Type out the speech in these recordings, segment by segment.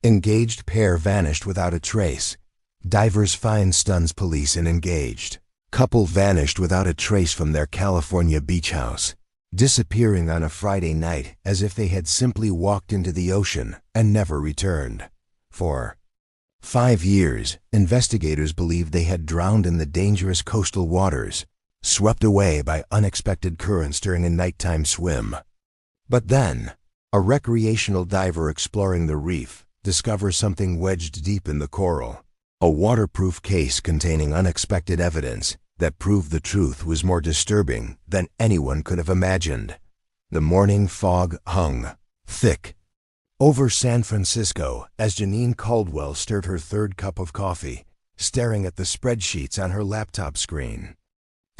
Engaged pair vanished without a trace. Divers find stuns police in engaged. Couple vanished without a trace from their California beach house, disappearing on a Friday night as if they had simply walked into the ocean and never returned. For 5 years, investigators believed they had drowned in the dangerous coastal waters, swept away by unexpected currents during a nighttime swim. But then, a recreational diver exploring the reef discovers something wedged deep in the coral. A waterproof case containing unexpected evidence that proved the truth was more disturbing than anyone could have imagined. The morning fog hung thick over San Francisco as Janine Caldwell stirred her third cup of coffee, staring at the spreadsheets on her laptop screen.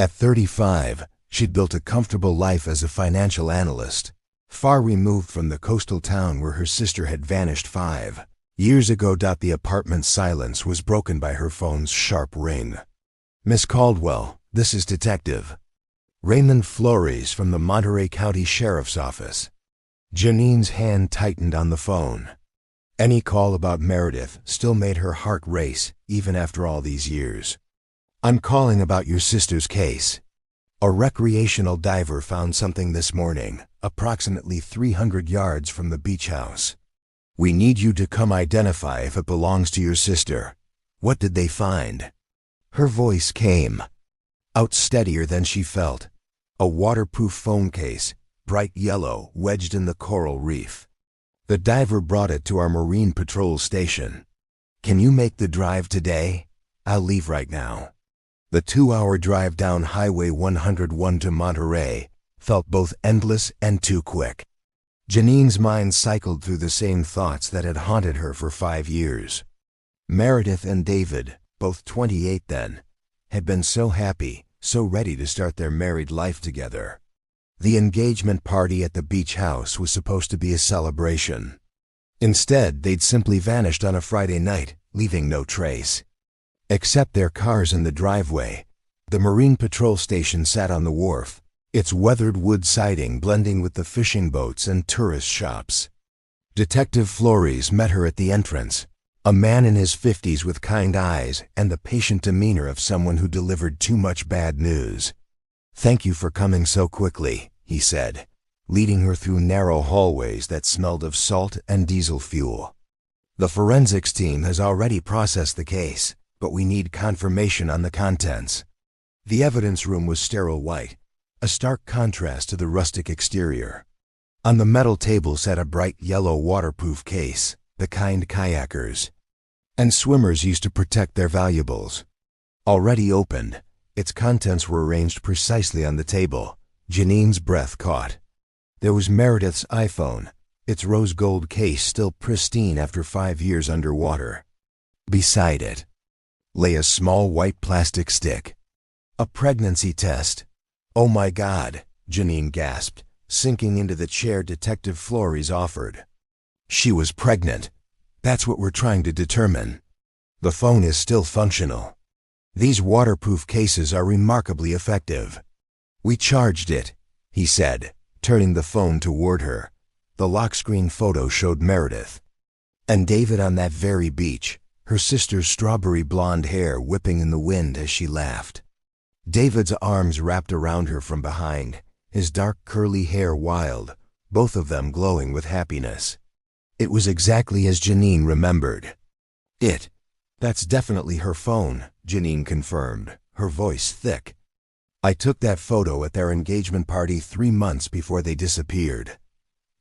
At 35, she'd built a comfortable life as a financial analyst, far removed from the coastal town where her sister had vanished 5 years ago. The apartment's silence was broken by her phone's sharp ring. "Miss Caldwell, this is Detective Raymond Flores from the Monterey County Sheriff's Office." Janine's hand tightened on the phone. Any call about Meredith still made her heart race, even after all these years. "I'm calling about your sister's case. A recreational diver found something this morning, approximately 300 yards from the beach house. We need you to come identify if it belongs to your sister. What did they find?" Her voice came out steadier than she felt. A waterproof phone case, bright yellow, wedged in the coral reef. "The diver brought it to our Marine Patrol station. Can you make the drive today? I'll leave right now." The 2-hour drive down Highway 101 to Monterey felt both endless and too quick. Janine's mind cycled through the same thoughts that had haunted her for 5 years. Meredith and David, both 28 then, had been so happy, so ready to start their married life together. The engagement party at the beach house was supposed to be a celebration. Instead, they'd simply vanished on a Friday night, leaving no trace. Except their cars in the driveway, the Marine Patrol station sat on the wharf, its weathered wood siding blending with the fishing boats and tourist shops. Detective Flores met her at the entrance, a man in his 50s with kind eyes and the patient demeanor of someone who delivered too much bad news. "Thank you for coming so quickly," he said, leading her through narrow hallways that smelled of salt and diesel fuel. "The forensics team has already processed the case, but we need confirmation on the contents." The evidence room was sterile white, a stark contrast to the rustic exterior. On the metal table sat a bright yellow waterproof case, the kind kayakers and swimmers used to protect their valuables. Already opened, its contents were arranged precisely on the table. Janine's breath caught. There was Meredith's iPhone, its rose gold case still pristine after 5 years underwater. Beside it lay a small white plastic stick. A pregnancy test. "Oh my God," Janine gasped, sinking into the chair Detective Flores offered. She was pregnant. That's what we're trying to determine. The phone is still functional. These waterproof cases are remarkably effective. "We charged it," he said, turning the phone toward her. The lock screen photo showed Meredith and David on that very beach, her sister's strawberry blonde hair whipping in the wind as she laughed. David's arms wrapped around her from behind, his dark curly hair wild, both of them glowing with happiness. It was exactly as Janine remembered. That's definitely her phone," Janine confirmed, her voice thick. "I took that photo at their engagement party 3 months before they disappeared."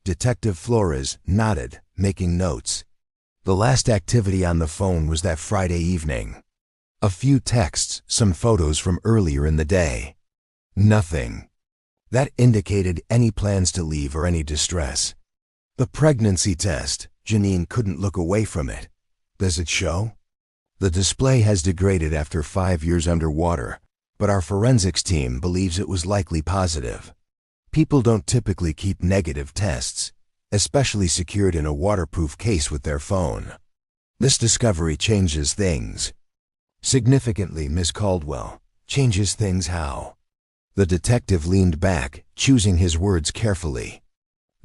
Detective Flores nodded, making notes. The last activity on the phone was that Friday evening. A few texts, some photos from earlier in the day. Nothing that indicated any plans to leave or any distress. The pregnancy test, Janine couldn't look away from it. Does it show? The display has degraded after 5 years underwater, but our forensics team believes it was likely positive. People don't typically keep negative tests, especially secured in a waterproof case with their phone. This discovery changes things. Significantly, Miss Caldwell. Changes things how? The detective leaned back, choosing his words carefully.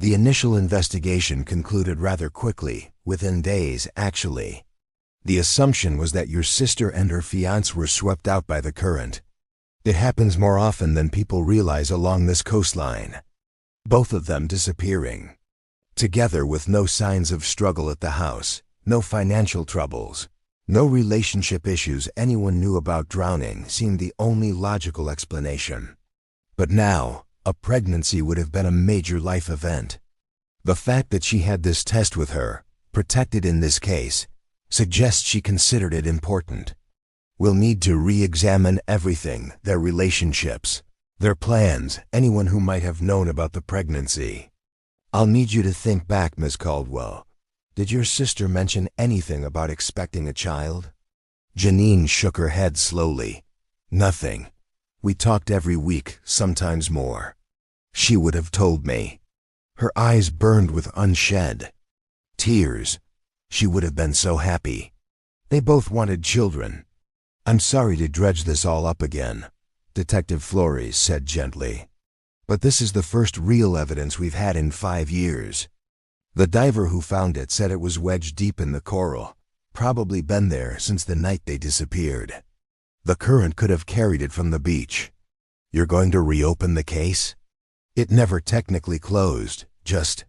The initial investigation concluded rather quickly, within days, actually. The assumption was that your sister and her fiancé were swept out by the current. It happens more often than people realize along this coastline. Both of them disappearing. Together with no signs of struggle at the house, no financial troubles, no relationship issues anyone knew about drowning seemed the only logical explanation. But now, a pregnancy would have been a major life event. The fact that she had this test with her, protected in this case, suggests she considered it important. We'll need to re-examine everything, their relationships, their plans, anyone who might have known about the pregnancy. I'll need you to think back, Miss Caldwell. Did your sister mention anything about expecting a child? Janine shook her head slowly. Nothing. We talked every week, sometimes more. She would have told me. Her eyes burned with unshed tears. She would have been so happy. They both wanted children. I'm sorry to dredge this all up again, Detective Flores said gently. But this is the first real evidence we've had in 5 years. The diver who found it said it was wedged deep in the coral, probably been there since the night they disappeared. The current could have carried it from the beach. You're going to reopen the case? It never technically closed, just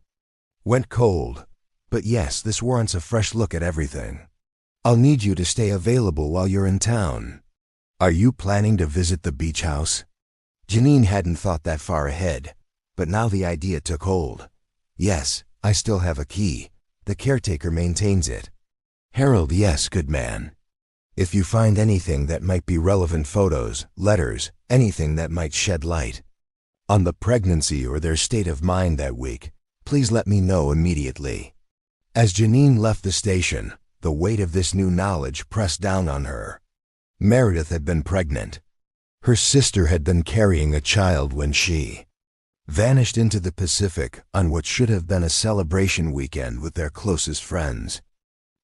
went cold. But yes, this warrants a fresh look at everything. I'll need you to stay available while you're in town. Are you planning to visit the beach house? Janine hadn't thought that far ahead, but now the idea took hold. Yes, I still have a key. The caretaker maintains it. Harold, yes, good man. If you find anything that might be relevant, photos, letters, anything that might shed light on the pregnancy or their state of mind that week, please let me know immediately. As Janine left the station, the weight of this new knowledge pressed down on her. Meredith had been pregnant. Her sister had been carrying a child when she vanished into the Pacific on what should have been a celebration weekend with their closest friends.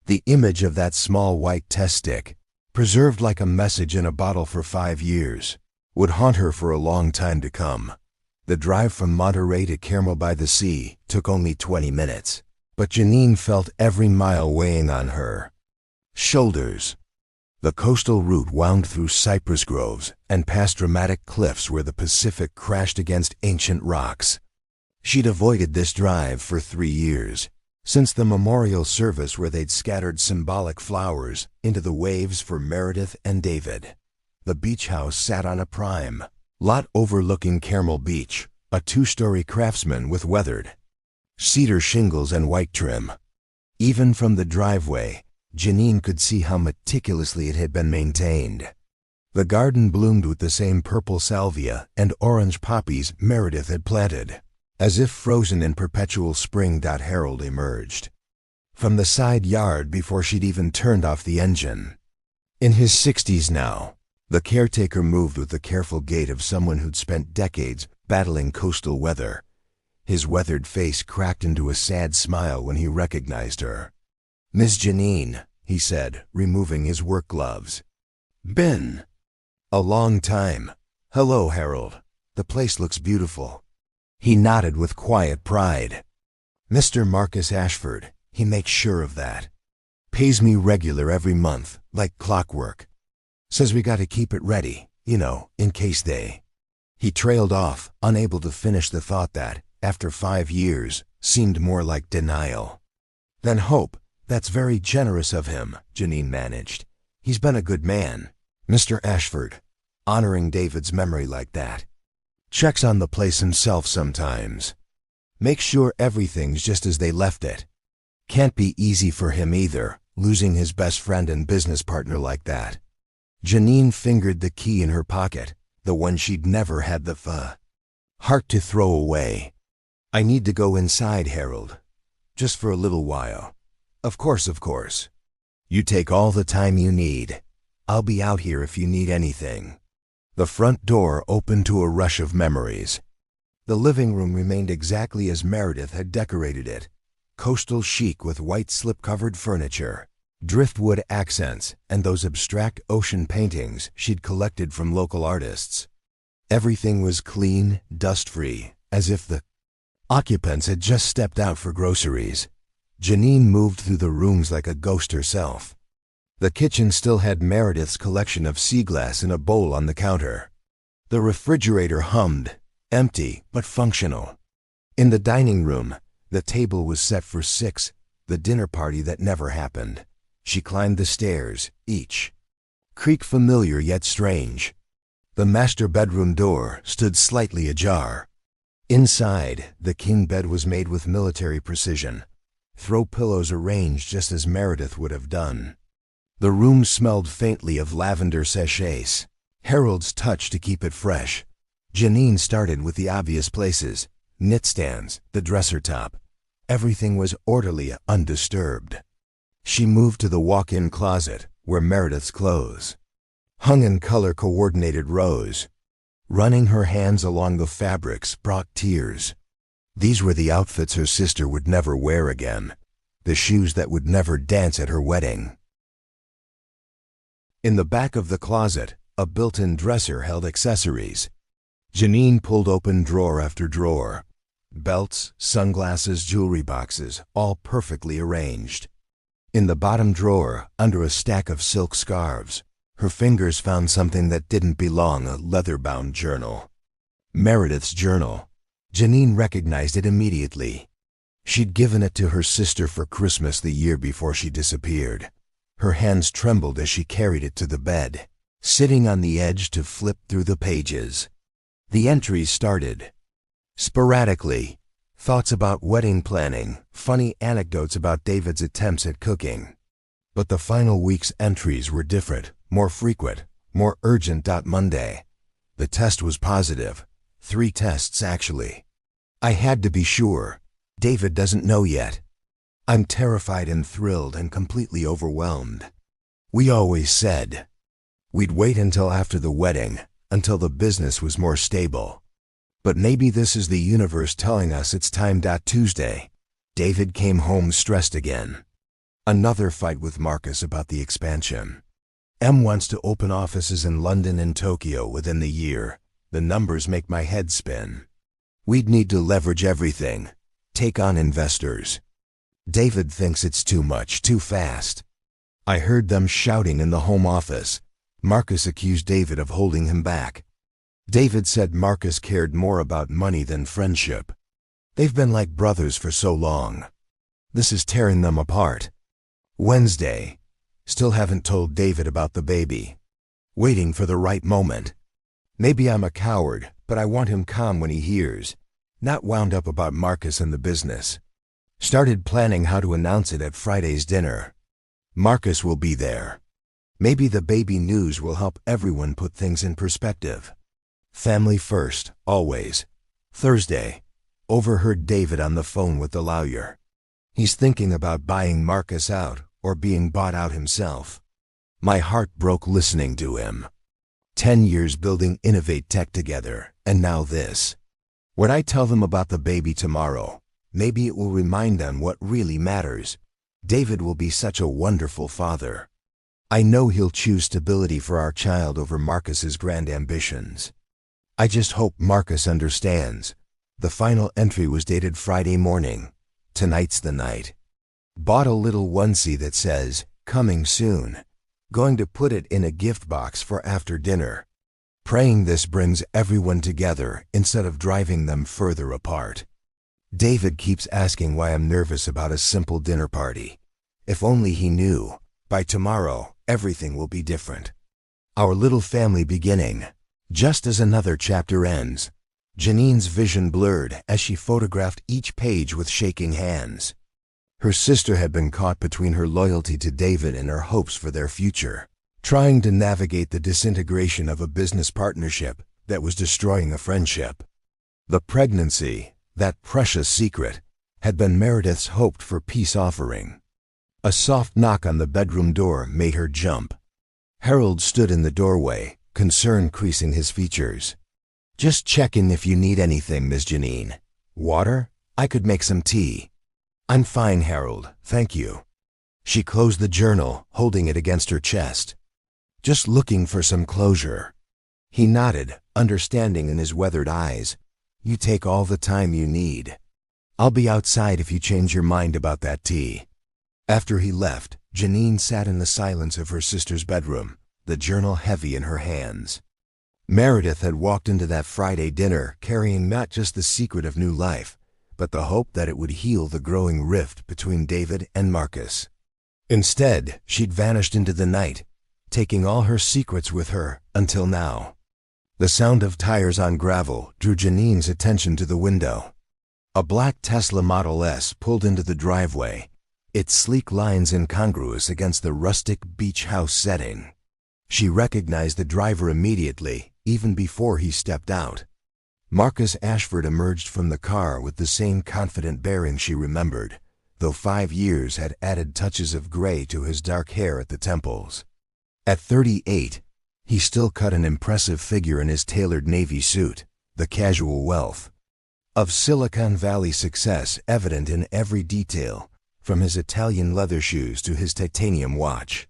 The image of that small white test stick, preserved like a message in a bottle for 5 years, would haunt her for a long time to come. The drive from Monterey to Carmel by the Sea took only 20 minutes, but Janine felt every mile weighing on her shoulders. The coastal route wound through cypress groves and past dramatic cliffs where the Pacific crashed against ancient rocks. She'd avoided this drive for 3 years, since the memorial service where they'd scattered symbolic flowers into the waves for Meredith and David. The beach house sat on a prime lot overlooking Carmel Beach, a 2-story craftsman with weathered cedar shingles and white trim. Even from the driveway, Janine could see how meticulously it had been maintained. The garden bloomed with the same purple salvia and orange poppies Meredith had planted, as if frozen in perpetual spring. Harold emerged from the side yard before she'd even turned off the engine. In his 60s now, the caretaker moved with the careful gait of someone who'd spent decades battling coastal weather. His weathered face cracked into a sad smile when he recognized her. "Miss Janine," he said, removing his work gloves. "Been a long time." "Hello, Harold. The place looks beautiful." He nodded with quiet pride. "Mr. Marcus Ashford, he makes sure of that. Pays me regular every month, like clockwork. Says we gotta keep it ready, in case they..." He trailed off, unable to finish the thought that, after 5 years, seemed more like denial. "Then hope. That's very generous of him," Janine managed. "He's been a good man, Mr. Ashford, honoring David's memory like that. Checks on the place himself sometimes. Makes sure everything's just as they left it. Can't be easy for him either, losing his best friend and business partner like that." Janine fingered the key in her pocket, the one she'd never had the heart to throw away. "I need to go inside, Harold. Just for a little while." Of course. You take all the time you need. I'll be out here if you need anything." The front door opened to a rush of memories. The living room remained exactly as Meredith had decorated it. Coastal chic with white slip-covered furniture, driftwood accents, and those abstract ocean paintings she'd collected from local artists. Everything was clean, dust-free, as if the Occupants had just stepped out for groceries. Janine moved through the rooms like a ghost herself. The kitchen still had Meredith's collection of sea glass in a bowl on the counter. The refrigerator hummed, empty but functional. In the dining room, the table was set for 6, the dinner party that never happened. She climbed the stairs, each creak familiar yet strange. The master bedroom door stood slightly ajar. Inside, the king bed was made with military precision. Throw pillows arranged just as Meredith would have done. The room smelled faintly of lavender sachets. Harold's touch to keep it fresh. Janine started with the obvious places: knitstands, the dresser top. Everything was orderly, undisturbed. She moved to the walk-in closet, where Meredith's clothes hung in color-coordinated rows. Running her hands along the fabrics brought tears. These were the outfits her sister would never wear again, the shoes that would never dance at her wedding. In the back of the closet, a built-in dresser held accessories. Janine pulled open drawer after drawer. Belts, sunglasses, jewelry boxes, all perfectly arranged. In the bottom drawer, under a stack of silk scarves, her fingers found something that didn't belong, a leather-bound journal. Meredith's journal. Janine recognized it immediately. She'd given it to her sister for Christmas the year before she disappeared. Her hands trembled as she carried it to the bed, sitting on the edge to flip through the pages. The entries started sporadically. Thoughts about wedding planning, funny anecdotes about David's attempts at cooking. But the final week's entries were different, more frequent, more urgent. Monday. The test was positive. 3 tests, actually. I had to be sure. David doesn't know yet. I'm terrified and thrilled and completely overwhelmed. We always said we'd wait until after the wedding, until the business was more stable. But maybe this is the universe telling us it's time. Tuesday. David came home stressed again. Another fight with Marcus about the expansion. M wants to open offices in London and Tokyo within the year. The numbers make my head spin. We'd need to leverage everything, take on investors. David thinks it's too much, too fast. I heard them shouting in the home office. Marcus accused David of holding him back. David said Marcus cared more about money than friendship. They've been like brothers for so long. This is tearing them apart. Wednesday. Still haven't told David about the baby. Waiting for the right moment. Maybe I'm a coward, but I want him calm when he hears. Not wound up about Marcus and the business. Started planning how to announce it at Friday's dinner. Marcus will be there. Maybe the baby news will help everyone put things in perspective. Family first, always. Thursday. Overheard David on the phone with the lawyer. He's thinking about buying Marcus out or being bought out himself. My heart broke listening to him. 10 years building Innovate Tech together, and now this. When I tell them about the baby tomorrow, maybe it will remind them what really matters. David will be such a wonderful father. I know he'll choose stability for our child over Marcus's grand ambitions. I just hope Marcus understands. The final entry was dated Friday morning. Tonight's the night. Bought a little onesie that says, "Coming soon." Going to put it in a gift box for after dinner. Praying this brings everyone together instead of driving them further apart. David keeps asking why I'm nervous about a simple dinner party. If only he knew. By tomorrow, everything will be different. Our little family beginning. Just as another chapter ends, Janine's vision blurred as she photographed each page with shaking hands. Her sister had been caught between her loyalty to David and her hopes for their future, trying to navigate the disintegration of a business partnership that was destroying a friendship. The pregnancy, that precious secret, had been Meredith's hoped-for peace offering. A soft knock on the bedroom door made her jump. Harold stood in the doorway, concern creasing his features. "Just checking if you need anything, Miss Janine. Water? I could make some tea." "I'm fine, Harold, thank you." She closed the journal, holding it against her chest. "Just looking for some closure." He nodded, understanding in his weathered eyes. "You take all the time you need." I'll be outside if you change your mind about that tea. After he left, Janine sat in the silence of her sister's bedroom, the journal heavy in her hands. Meredith had walked into that Friday dinner carrying not just the secret of new life, but the hope that it would heal the growing rift between David and Marcus. Instead, she'd vanished into the night, taking all her secrets with her until now. The sound of tires on gravel drew Janine's attention to the window. A black Tesla Model S pulled into the driveway, its sleek lines incongruous against the rustic beach house setting. She recognized the driver immediately, even before he stepped out. Marcus Ashford emerged from the car with the same confident bearing she remembered, though 5 years had added touches of gray to his dark hair at the temples. At 38, he still cut an impressive figure in his tailored navy suit, the casual wealth of Silicon Valley success evident in every detail, from his Italian leather shoes to his titanium watch.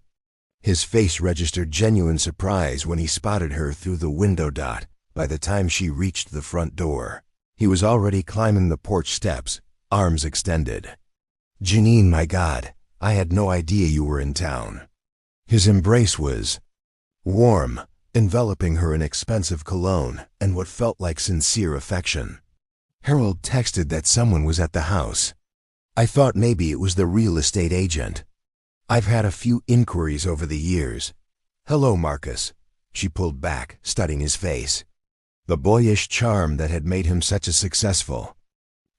His face registered genuine surprise when he spotted her through the window dot. By the time she reached the front door, he was already climbing the porch steps, arms extended. "Janine, my God, I had no idea you were in town." His embrace was warm, enveloping her in expensive cologne and what felt like sincere affection. "Harold texted that someone was at the house. I thought maybe it was the real estate agent. I've had a few inquiries over the years." "Hello, Marcus." She pulled back, studying his face. The boyish charm that had made him such a successful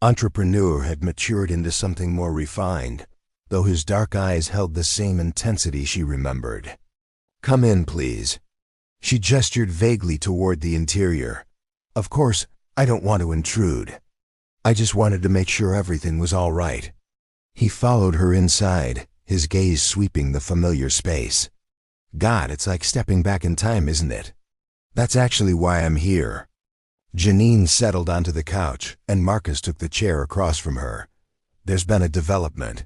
entrepreneur had matured into something more refined, though his dark eyes held the same intensity she remembered. "Come in, please." She gestured vaguely toward the interior. "Of course, I don't want to intrude. I just wanted to make sure everything was all right." He followed her inside, his gaze sweeping the familiar space. "God, it's like stepping back in time, isn't it? That's actually why I'm here." Janine settled onto the couch, and Marcus took the chair across from her. "There's been a development.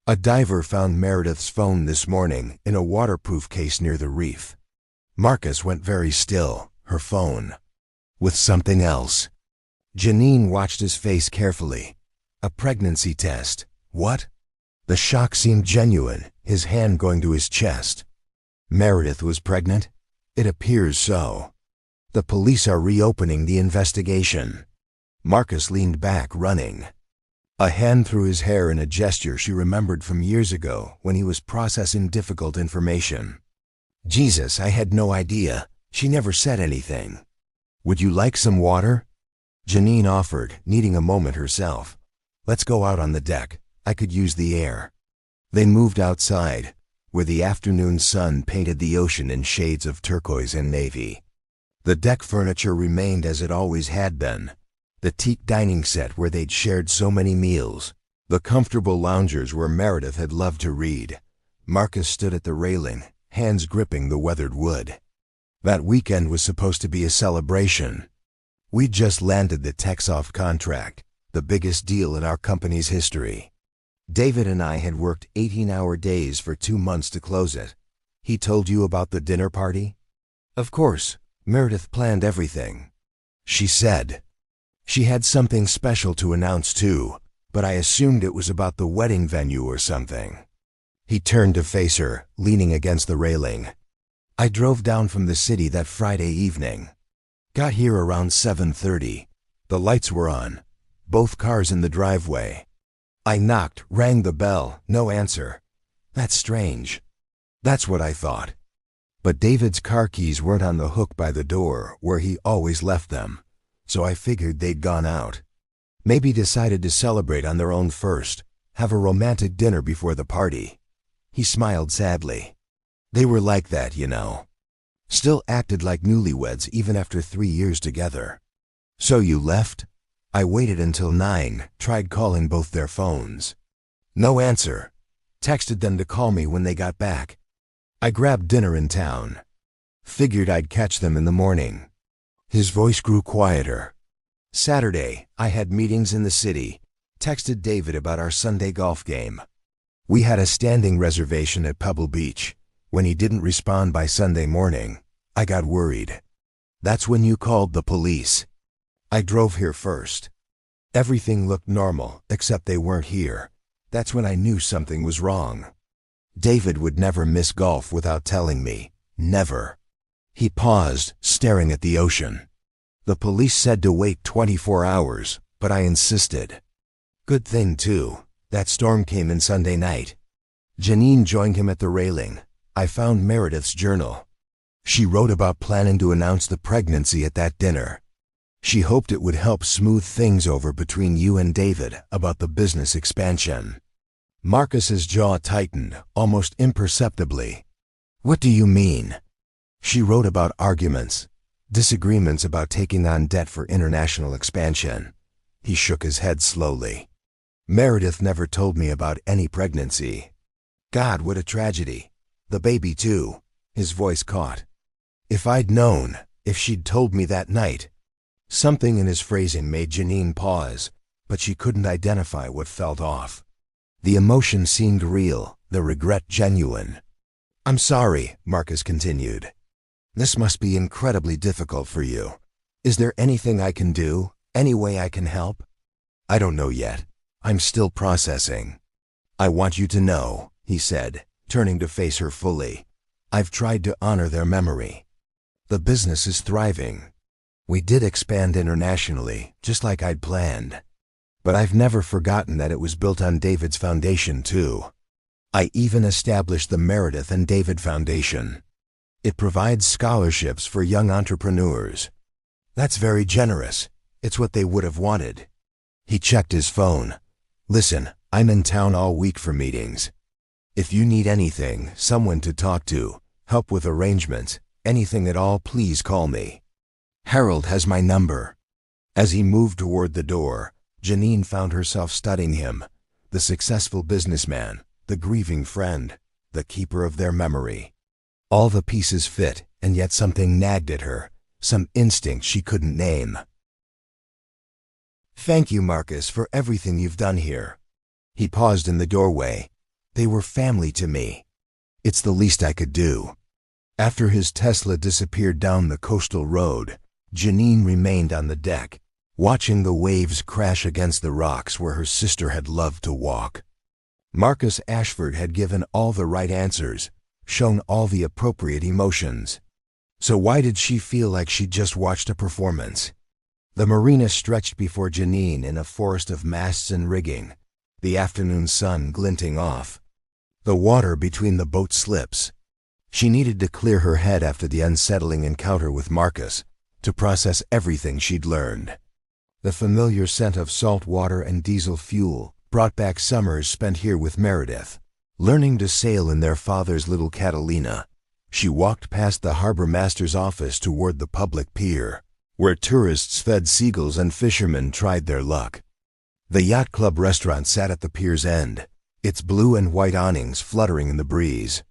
A diver found Meredith's phone this morning in a waterproof case near the reef." Marcus went very still, her phone. "With something else." Janine watched his face carefully. "A pregnancy test. What?" The shock seemed genuine, his hand going to his chest. "Meredith was pregnant? It appears so. The police are reopening the investigation." Marcus leaned back, running a hand through his hair in a gesture she remembered from years ago when he was processing difficult information. "Jesus, I had no idea. She never said anything." "Would you like some water?" Janine offered, needing a moment herself. "Let's go out on the deck. I could use the air." They moved outside, where the afternoon sun painted the ocean in shades of turquoise and navy. The deck furniture remained as it always had been. The teak dining set where they'd shared so many meals. The comfortable loungers where Meredith had loved to read. Marcus stood at the railing, hands gripping the weathered wood. That weekend was supposed to be a celebration. We'd just landed the Texoff contract, the biggest deal in our company's history. David and I had worked 18-hour days for 2 months to close it. "He told you about the dinner party?" "Of course. Meredith planned everything," she said. She had something special to announce too, but I assumed it was about the wedding venue or something. He turned to face her, leaning against the railing. "I drove down from the city that Friday evening. Got here around 7:30. The lights were on, both cars in the driveway. I knocked, rang the bell, no answer. That's strange. That's what I thought. But David's car keys weren't on the hook by the door where he always left them, so I figured they'd gone out. Maybe decided to celebrate on their own first, have a romantic dinner before the party." He smiled sadly. "They were like that, you know. Still acted like newlyweds even after 3 years together." "So you left?" "I waited until 9, tried calling both their phones. No answer. Texted them to call me when they got back. I grabbed dinner in town. Figured I'd catch them in the morning." His voice grew quieter. "Saturday, I had meetings in the city. Texted David about our Sunday golf game. We had a standing reservation at Pebble Beach. When he didn't respond by Sunday morning, I got worried. That's when you called the police. I drove here first." Everything looked normal, except they weren't here. That's when I knew something was wrong. David would never miss golf without telling me. Never. He paused, staring at the ocean. The police said to wait 24 hours, but I insisted. Good thing, too. That storm came in Sunday night. Janine joined him at the railing. I found Meredith's journal. She wrote about planning to announce the pregnancy at that dinner. She hoped it would help smooth things over between you and David about the business expansion. Marcus's jaw tightened, almost imperceptibly. What do you mean? She wrote about arguments, disagreements about taking on debt for international expansion. He shook his head slowly. Meredith never told me about any pregnancy. God, what a tragedy. The baby, too. His voice caught. If I'd known, if she'd told me that night. Something in his phrasing made Janine pause, but she couldn't identify what felt off. The emotion seemed real, the regret genuine. I'm sorry, Marcus continued. This must be incredibly difficult for you. Is there anything I can do? Any way I can help? I don't know yet. I'm still processing. I want you to know, he said, turning to face her fully. I've tried to honor their memory. The business is thriving. We did expand internationally, just like I'd planned. But I've never forgotten that it was built on David's foundation, too. I even established the Meredith and David Foundation. It provides scholarships for young entrepreneurs. That's very generous. It's what they would have wanted. He checked his phone. Listen, I'm in town all week for meetings. If you need anything, someone to talk to, help with arrangements, anything at all, please call me. Harold has my number. As he moved toward the door, Janine found herself studying him, the successful businessman, the grieving friend, the keeper of their memory. All the pieces fit, and yet something nagged at her, some instinct she couldn't name. Thank you, Marcus, for everything you've done here. He paused in the doorway. They were family to me. It's the least I could do. After his Tesla disappeared down the coastal road, Janine remained on the deck, watching the waves crash against the rocks where her sister had loved to walk. Marcus Ashford had given all the right answers, shown all the appropriate emotions. So why did she feel like she'd just watched a performance? The marina stretched before Janine in a forest of masts and rigging, the afternoon sun glinting off. The water between the boat slips. She needed to clear her head after the unsettling encounter with Marcus, to process everything she'd learned. The familiar scent of salt water and diesel fuel brought back summers spent here with Meredith, learning to sail in their father's little Catalina. She walked past the harbor master's office toward the public pier, where tourists fed seagulls and fishermen tried their luck. The yacht club restaurant sat at the pier's end, its blue and white awnings fluttering in the breeze.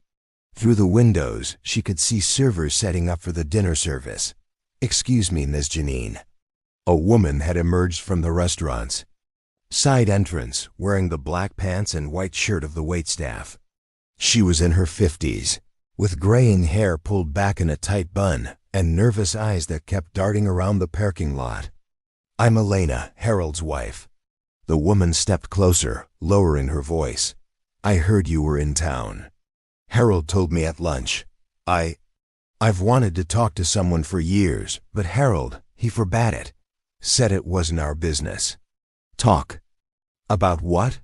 Through the windows, she could see servers setting up for the dinner service. Excuse me, Miss Janine. A woman had emerged from the restaurant's side entrance, wearing the black pants and white shirt of the waitstaff. She was in her 50s, with graying hair pulled back in a tight bun and nervous eyes that kept darting around the parking lot. I'm Elena, Harold's wife. The woman stepped closer, lowering her voice. I heard you were in town. Harold told me at lunch. I've wanted to talk to someone for years, but Harold, he forbade it. Said it wasn't our business. Talk. About what?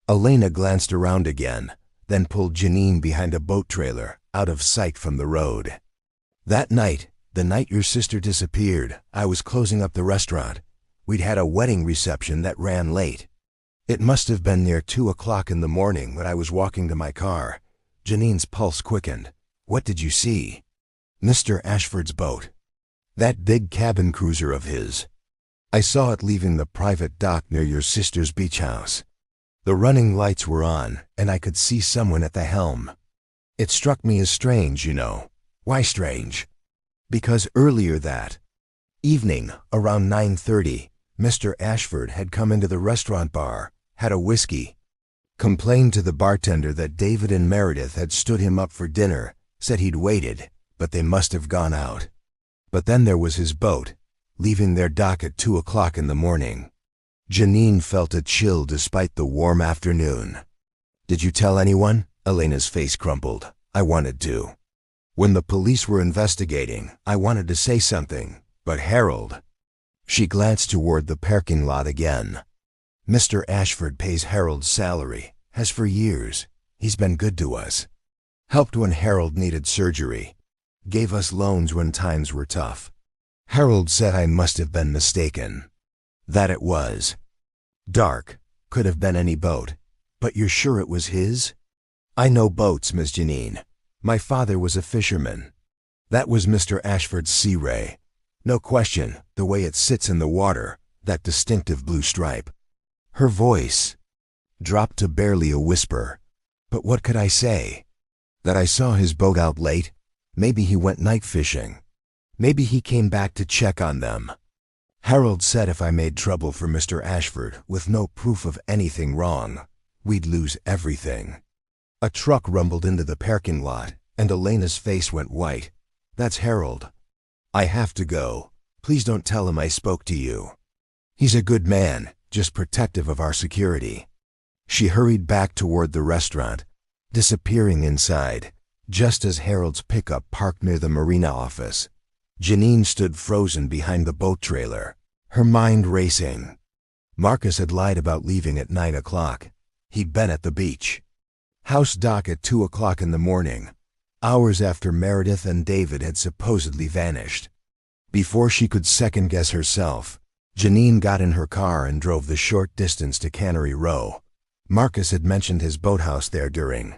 Elena glanced around again, then pulled Janine behind a boat trailer, out of sight from the road. That night, the night your sister disappeared, I was closing up the restaurant. We'd had a wedding reception that ran late. It must have been near 2 o'clock in the morning when I was walking to my car. Janine's pulse quickened. What did you see? Mr. Ashford's boat. That big cabin cruiser of his. I saw it leaving the private dock near your sister's beach house. The running lights were on, and I could see someone at the helm. It struck me as strange, you know. Why strange? Because earlier that evening, around 9:30, Mr. Ashford had come into the restaurant bar, had a whiskey, complained to the bartender that David and Meredith had stood him up for dinner, said he'd waited, but they must have gone out. But then there was his boat, leaving their dock at 2 o'clock in the morning. Janine felt a chill despite the warm afternoon. "Did you tell anyone?" Elena's face crumpled. "I wanted to. When the police were investigating, I wanted to say something, but Harold—" She glanced toward the parking lot again. "Mr. Ashford pays Harold's salary, has for years. He's been good to us. Helped when Harold needed surgery. Gave us loans when times were tough. Harold said I must have been mistaken. That it was. Dark. Could have been any boat. But you're sure it was his?" "I know boats, Miss Janine. My father was a fisherman. That was Mr. Ashford's Sea Ray. No question, the way it sits in the water, that distinctive blue stripe." Her voice dropped to barely a whisper. "But what could I say? That I saw his boat out late? Maybe he went night fishing. Maybe he came back to check on them. Harold said if I made trouble for Mr. Ashford with no proof of anything wrong, we'd lose everything." A truck rumbled into the parking lot, and Elena's face went white. "That's Harold. I have to go. Please don't tell him I spoke to you. He's a good man, just protective of our security." She hurried back toward the restaurant, disappearing inside, just as Harold's pickup parked near the marina office. Janine stood frozen behind the boat trailer, her mind racing. Marcus had lied about leaving at 9 o'clock. He'd been at the beach. House dock at 2 o'clock in the morning, hours after Meredith and David had supposedly vanished. Before she could second-guess herself, Janine got in her car and drove the short distance to Cannery Row. Marcus had mentioned his boathouse there during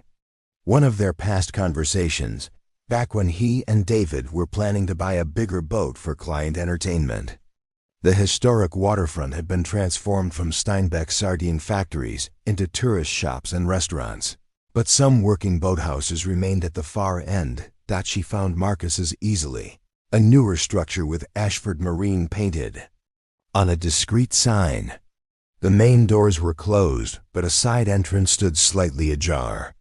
one of their past conversations, back when he and David were planning to buy a bigger boat for client entertainment. The historic waterfront had been transformed from Steinbeck sardine factories into tourist shops and restaurants. But some working boathouses remained at the far end that she found Marcus's easily. A newer structure with Ashford Marine painted on a discreet sign. The main doors were closed, but a side entrance stood slightly ajar.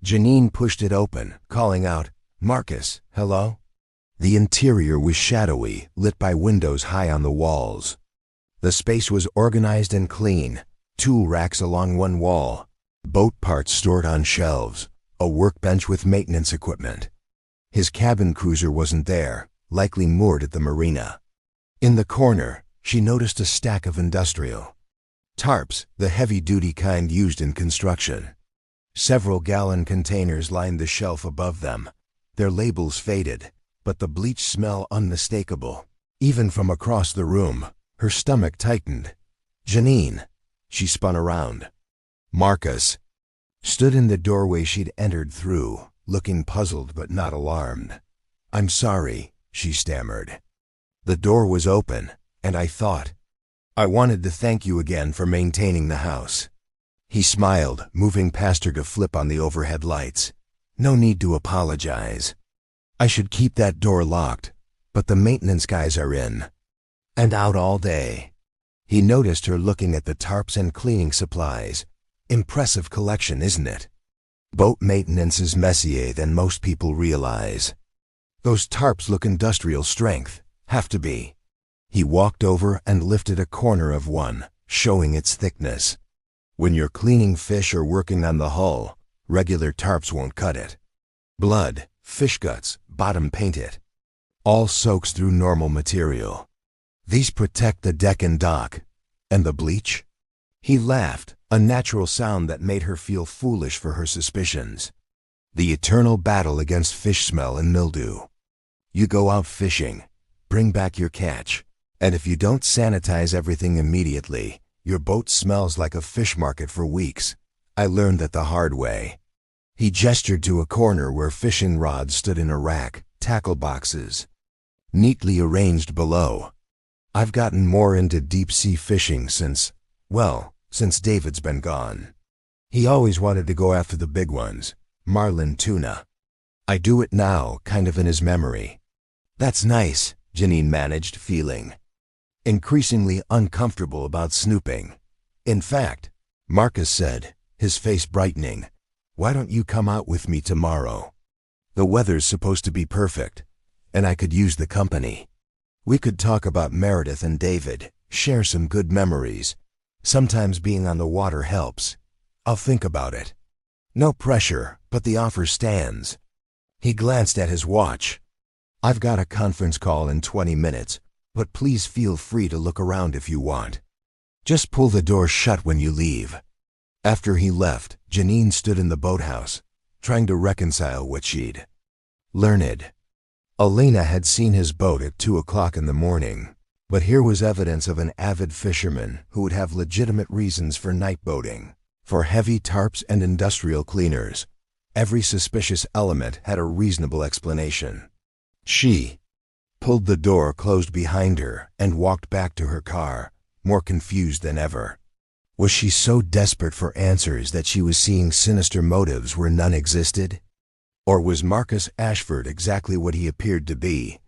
Janine pushed it open, calling out, "Marcus, hello?" The interior was shadowy, lit by windows high on the walls. The space was organized and clean, tool racks along one wall, boat parts stored on shelves, a workbench with maintenance equipment. His cabin cruiser wasn't there, likely moored at the marina. In the corner, she noticed a stack of industrial tarps, the heavy-duty kind used in construction. Several gallon containers lined the shelf above them, their labels faded, but the bleach smell unmistakable. Even from across the room, her stomach tightened. "Janine." She spun around. Marcus stood in the doorway she'd entered through, looking puzzled but not alarmed. "I'm sorry," she stammered. "The door was open, and I wanted to thank you again for maintaining the house." He smiled, moving past her to flip on the overhead lights. "No need to apologize. I should keep that door locked, but the maintenance guys are in and out all day." He noticed her looking at the tarps and cleaning supplies. Impressive collection, isn't it? Boat maintenance is messier than most people realize. Those tarps look industrial strength. Have to be. He walked over and lifted a corner of one, showing its thickness. When you're cleaning fish or working on the hull, regular tarps won't cut it. Blood, fish guts, bottom paint it. All soaks through normal material. These protect the deck and dock. And the bleach? He laughed, a natural sound that made her feel foolish for her suspicions. The eternal battle against fish smell and mildew. You go out fishing, bring back your catch, and if you don't sanitize everything immediately, your boat smells like a fish market for weeks. I learned that the hard way. He gestured to a corner where fishing rods stood in a rack, tackle boxes neatly arranged below. I've gotten more into deep-sea fishing since David's been gone. He always wanted to go after the big ones, marlin, tuna. I do it now, kind of in his memory. That's nice, Janine managed, feeling increasingly uncomfortable about snooping. In fact, Marcus said, his face brightening, "Why don't you come out with me tomorrow? The weather's supposed to be perfect, and I could use the company. We could talk about Meredith and David, share some good memories. Sometimes being on the water helps. I'll think about it. No pressure, but the offer stands. He glanced at his watch. I've got a conference call in 20 minutes, but please feel free to look around if you want. Just pull the door shut when you leave. After he left, Janine stood in the boathouse, trying to reconcile what she'd learned. Elena had seen his boat at 2 o'clock in the morning, but here was evidence of an avid fisherman who would have legitimate reasons for night boating. For heavy tarps and industrial cleaners, every suspicious element had a reasonable explanation. She pulled the door closed behind her and walked back to her car, more confused than ever. Was she so desperate for answers that she was seeing sinister motives where none existed? Or was Marcus Ashford exactly what he appeared to be?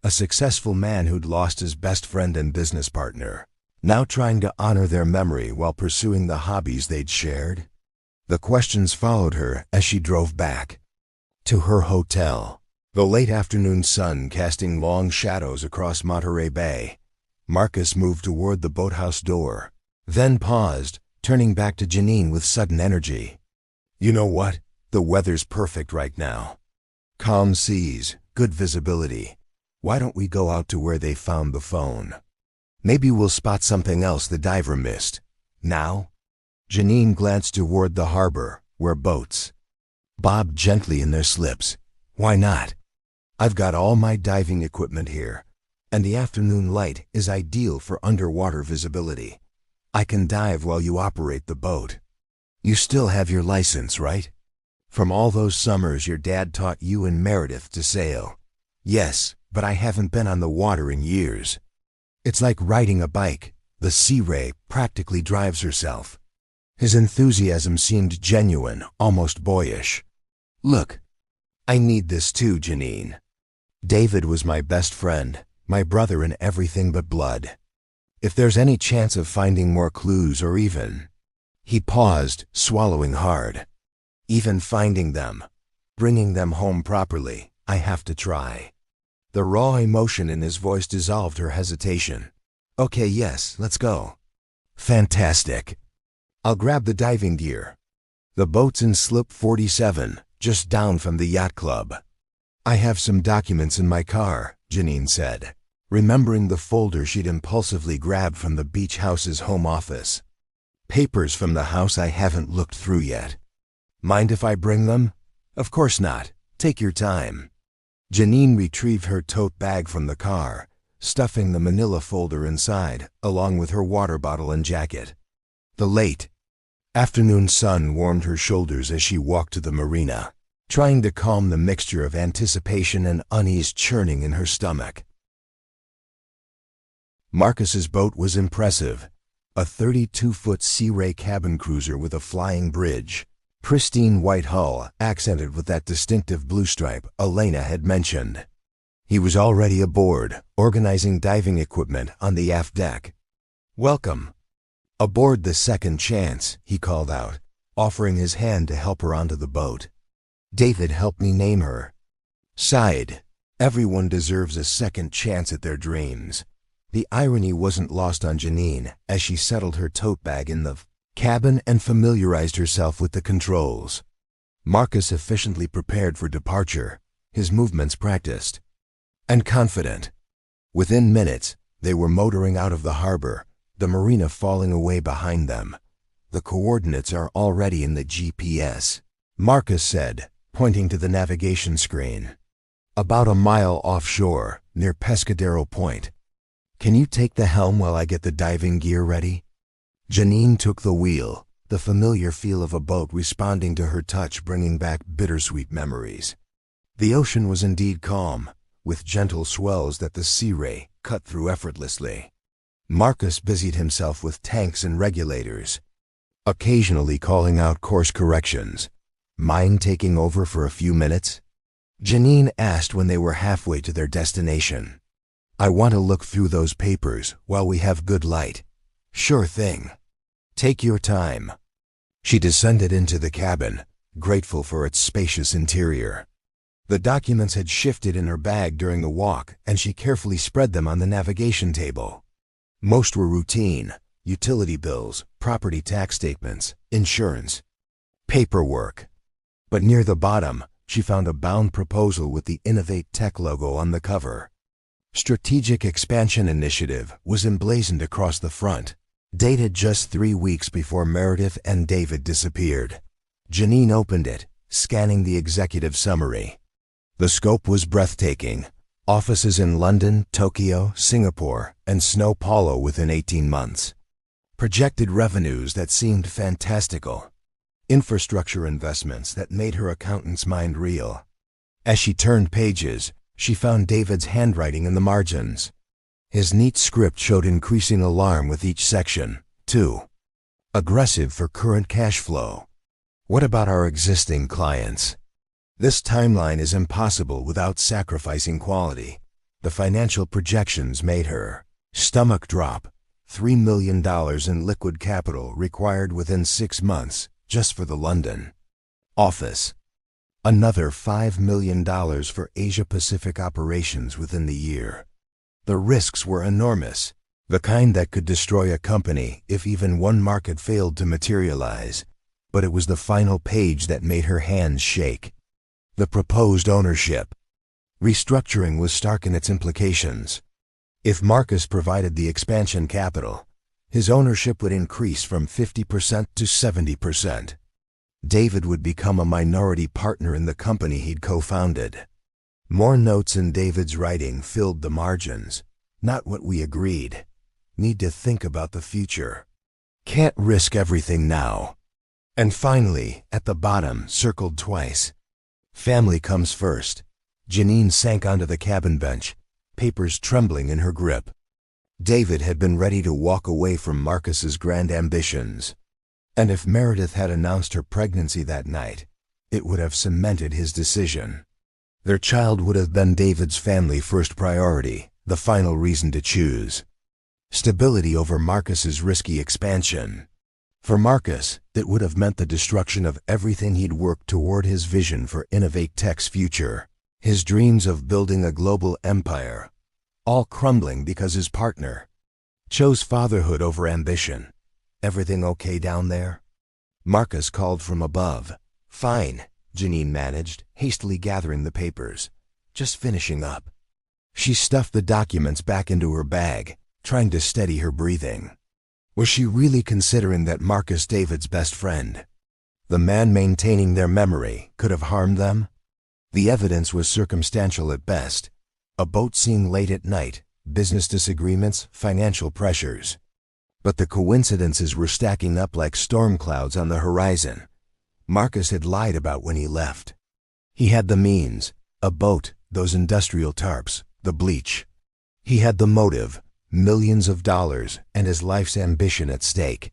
A successful man who'd lost his best friend and business partner, now trying to honor their memory while pursuing the hobbies they'd shared? The questions followed her as she drove back to her hotel, the late afternoon sun casting long shadows across Monterey Bay. Marcus moved toward the boathouse door, then paused, turning back to Janine with sudden energy. You know what? The weather's perfect right now. Calm seas, good visibility. Why don't we go out to where they found the phone? Maybe we'll spot something else the diver missed. Now? Janine glanced toward the harbor, where boats bobbed gently in their slips. Why not? I've got all my diving equipment here, and the afternoon light is ideal for underwater visibility. I can dive while you operate the boat. You still have your license, right? From all those summers your dad taught you and Meredith to sail. Yes, but I haven't been on the water in years. It's like riding a bike. The Sea Ray practically drives herself. His enthusiasm seemed genuine, almost boyish. Look, I need this too, Janine. David was my best friend, my brother in everything but blood. If there's any chance of finding more clues or even... He paused, swallowing hard. Even finding them, bringing them home properly, I have to try. The raw emotion in his voice dissolved her hesitation. Okay, yes, let's go. Fantastic. I'll grab the diving gear. The boat's in slip 47, just down from the yacht club. I have some documents in my car, Janine said, remembering the folder she'd impulsively grabbed from the beach house's home office. Papers from the house I haven't looked through yet. Mind if I bring them? Of course not. Take your time. Janine retrieved her tote bag from the car, stuffing the manila folder inside, along with her water bottle and jacket. The late afternoon sun warmed her shoulders as she walked to the marina, trying to calm the mixture of anticipation and unease churning in her stomach. Marcus's boat was impressive, a 32-foot Sea Ray cabin cruiser with a flying bridge, pristine white hull accented with that distinctive blue stripe Elena had mentioned. He was already aboard, organizing diving equipment on the aft deck. Welcome. Aboard the Second Chance, he called out, offering his hand to help her onto the boat. David helped me name her. Sighed. Everyone deserves a second chance at their dreams. The irony wasn't lost on Janine as she settled her tote bag in the cabin and familiarized herself with the controls. Marcus efficiently prepared for departure, his movements practiced and confident. Within minutes, they were motoring out of the harbor, the marina falling away behind them. The coordinates are already in the GPS, Marcus said, pointing to the navigation screen. About a mile offshore, near Pescadero Point. Can you take the helm while I get the diving gear ready? Janine took the wheel, the familiar feel of a boat responding to her touch bringing back bittersweet memories. The ocean was indeed calm, with gentle swells that the Sea Ray cut through effortlessly. Marcus busied himself with tanks and regulators, occasionally calling out course corrections. Mind taking over for a few minutes? Janine asked when they were halfway to their destination. I want to look through those papers while we have good light. Sure thing. Take your time. She descended into the cabin, grateful for its spacious interior. The documents had shifted in her bag during the walk, and she carefully spread them on the navigation table. Most were routine, utility bills, property tax statements, insurance, paperwork. But near the bottom, she found a bound proposal with the Innovate Tech logo on the cover. Strategic Expansion Initiative was emblazoned across the front, dated just 3 weeks before Meredith and David disappeared. Janine opened it, scanning the executive summary. The scope was breathtaking. Offices in London, Tokyo, Singapore, and São Paulo within 18 months. Projected revenues that seemed fantastical. Infrastructure investments that made her accountant's mind reel. As she turned pages, she found David's handwriting in the margins. His neat script showed increasing alarm with each section. 2. Aggressive for current cash flow. What about our existing clients? This timeline is impossible without sacrificing quality. The financial projections made her stomach drop. $3 million in liquid capital required within 6 months just for the London office. Another $5 million for Asia-Pacific operations within the year. The risks were enormous, the kind that could destroy a company if even one market failed to materialize. But it was the final page that made her hands shake. The proposed ownership. Restructuring was stark in its implications. If Marcus provided the expansion capital, his ownership would increase from 50% to 70%. David would become a minority partner in the company he'd co-founded. More notes in David's writing filled the margins. Not what we agreed. Need to think about the future. Can't risk everything now. And finally, at the bottom, circled twice. Family comes first. Janine sank onto the cabin bench, papers trembling in her grip. David had been ready to walk away from Marcus's grand ambitions. And if Meredith had announced her pregnancy that night, it would have cemented his decision. Their child would have been David's family first priority, the final reason to choose. Stability over Marcus's risky expansion. For Marcus, it would have meant the destruction of everything he'd worked toward, his vision for Innovate Tech's future, his dreams of building a global empire, all crumbling because his partner chose fatherhood over ambition. Everything okay down there? Marcus called from above. Fine, Janine managed, hastily gathering the papers. Just finishing up. She stuffed the documents back into her bag, trying to steady her breathing. Was she really considering that Marcus, David's best friend, the man maintaining their memory, could have harmed them? The evidence was circumstantial at best. A boat seen late at night, business disagreements, financial pressures. But the coincidences were stacking up like storm clouds on the horizon. Marcus had lied about when he left. He had the means, a boat, those industrial tarps, the bleach. He had the motive, millions of dollars, and his life's ambition at stake.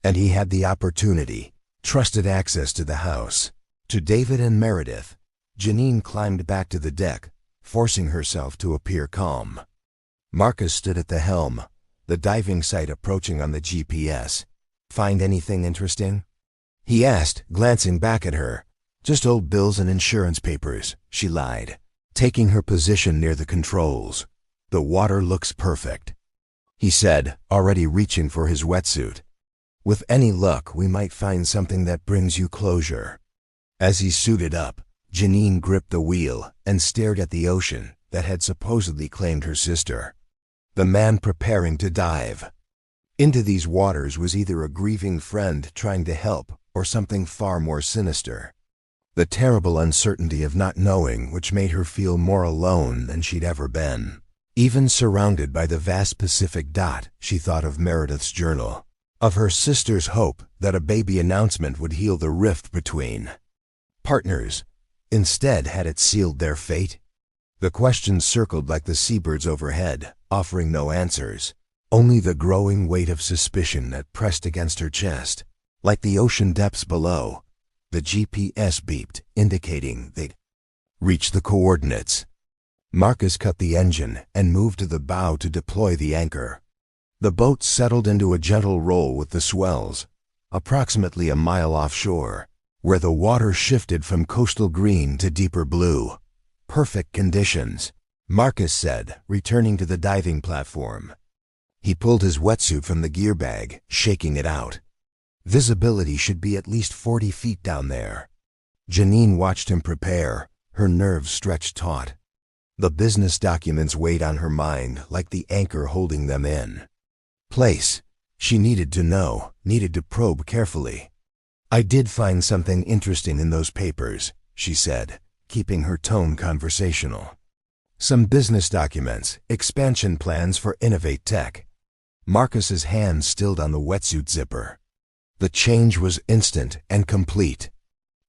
And he had the opportunity, trusted access to the house. To David and Meredith, Janine climbed back to the deck, forcing herself to appear calm. Marcus stood at the helm, the diving site approaching on the GPS. Find anything interesting? He asked, glancing back at her. Just old bills and insurance papers, she lied, taking her position near the controls. The water looks perfect, he said, already reaching for his wetsuit. With any luck, we might find something that brings you closure. As he suited up, Janine gripped the wheel and stared at the ocean that had supposedly claimed her sister. The man preparing to dive into these waters was either a grieving friend trying to help or something far more sinister. The terrible uncertainty of not knowing which made her feel more alone than she'd ever been. Even surrounded by the vast Pacific dot, she thought of Meredith's journal, of her sister's hope that a baby announcement would heal the rift between partners. Instead, had it sealed their fate? The questions circled like the seabirds overhead, offering no answers, only the growing weight of suspicion that pressed against her chest. Like the ocean depths below, the GPS beeped, indicating they'd reached the coordinates. Marcus cut the engine and moved to the bow to deploy the anchor. The boat settled into a gentle roll with the swells, approximately a mile offshore, where the water shifted from coastal green to deeper blue. Perfect conditions, Marcus said, returning to the diving platform. He pulled his wetsuit from the gear bag, shaking it out. Visibility should be at least 40 feet down there. Janine watched him prepare, her nerves stretched taut. The business documents weighed on her mind like the anchor holding them in place. She needed to know, needed to probe carefully. "I did find something interesting in those papers," she said, keeping her tone conversational. "Some business documents, expansion plans for Innovate Tech." Marcus's hand stilled on the wetsuit zipper. The change was instant and complete.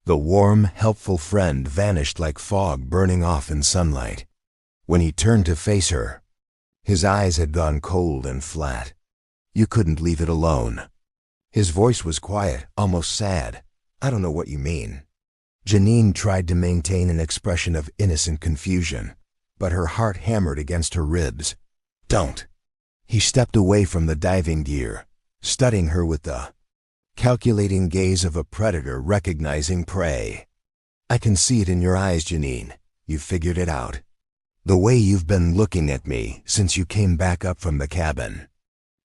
The warm, helpful friend vanished like fog burning off in sunlight. When he turned to face her, his eyes had gone cold and flat. "You couldn't leave it alone." His voice was quiet, almost sad. "I don't know what you mean." Janine tried to maintain an expression of innocent confusion, but her heart hammered against her ribs. "Don't." He stepped away from the diving gear, studying her with the calculating gaze of a predator recognizing prey. "I can see it in your eyes, Janine. You've figured it out. The way you've been looking at me since you came back up from the cabin.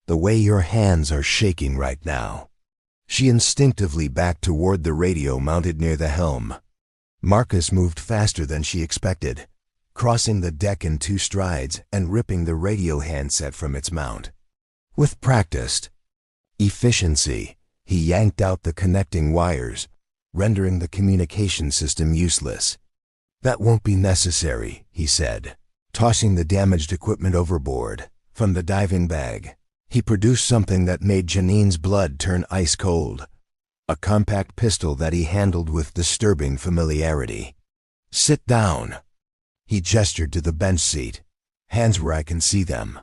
The way your hands are shaking right now." She instinctively backed toward the radio mounted near the helm. Marcus moved faster than she expected, crossing the deck in 2 strides and ripping the radio handset from its mount. With practiced efficiency, he yanked out the connecting wires, rendering the communication system useless. "That won't be necessary," he said, tossing the damaged equipment overboard. From the diving bag, he produced something that made Janine's blood turn ice cold. A compact pistol that he handled with disturbing familiarity. "Sit down." He gestured to the bench seat. "Hands where I can see them."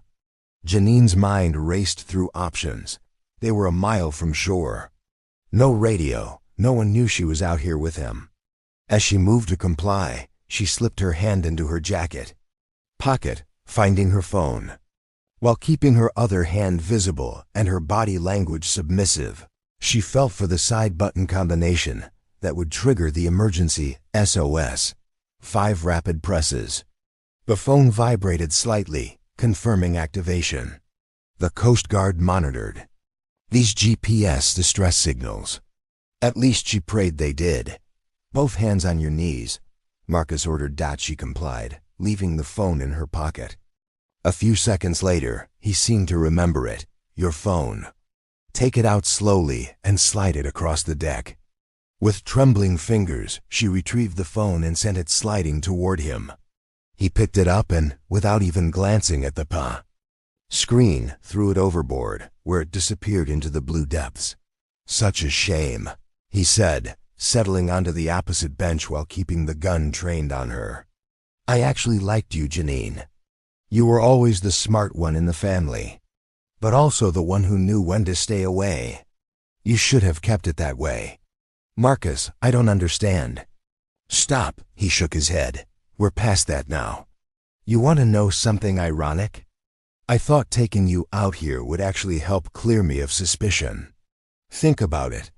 Janine's mind raced through options. They were a mile from shore. No radio. No one knew she was out here with him. As she moved to comply, she slipped her hand into her jacket pocket, finding her phone, while keeping her other hand visible and her body language submissive. She felt for the side button combination that would trigger the emergency SOS. 5 rapid presses. The phone vibrated slightly, confirming activation. The Coast Guard monitored these GPS distress signals. At least she prayed they did. "Both hands on your knees," Marcus ordered. She complied, leaving the phone in her pocket. A few seconds later, he seemed to remember it. "Your phone. Take it out slowly and slide it across the deck." With trembling fingers, she retrieved the phone and sent it sliding toward him. He picked it up and, without even glancing at the screen, threw it overboard, where it disappeared into the blue depths. "Such a shame," he said, settling onto the opposite bench while keeping the gun trained on her. "I actually liked you, Janine. You were always the smart one in the family, but also the one who knew when to stay away. You should have kept it that way." "Marcus, I don't understand." "Stop," he shook his head. "We're past that now. You want to know something ironic? I thought taking you out here would actually help clear me of suspicion. Think about it.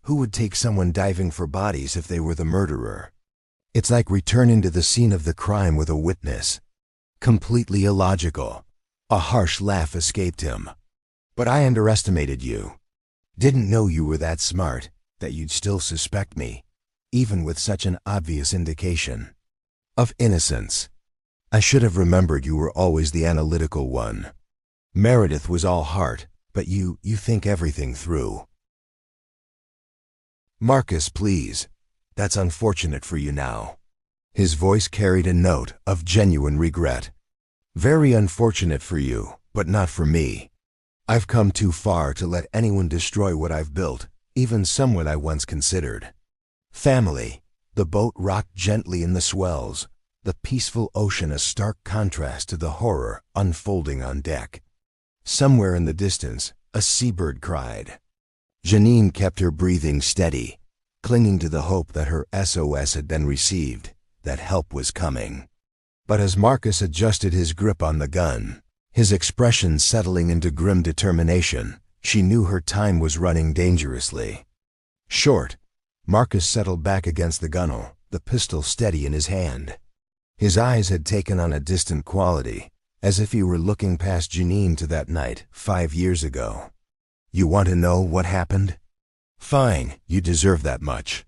Who would take someone diving for bodies if they were the murderer? It's like returning to the scene of the crime with a witness. Completely illogical." A harsh laugh escaped him. "But I underestimated you. Didn't know you were that smart, that you'd still suspect me, even with such an obvious indication of innocence. I should have remembered you were always the analytical one. Meredith was all heart, but you think everything through." "Marcus, please. That's unfortunate for you now." His voice carried a note of genuine regret. "Very unfortunate for you, but not for me. I've come too far to let anyone destroy what I've built, even someone I once considered family." The boat rocked gently in the swells, the peaceful ocean a stark contrast to the horror unfolding on deck. Somewhere in the distance, a seabird cried. Janine kept her breathing steady, clinging to the hope that her SOS had been received, that help was coming. But as Marcus adjusted his grip on the gun, his expression settling into grim determination, she knew her time was running dangerously short. Marcus settled back against the gunwale, the pistol steady in his hand. His eyes had taken on a distant quality, as if he were looking past Janine to that night 5 years ago. You want to know what happened? Fine, you deserve that much.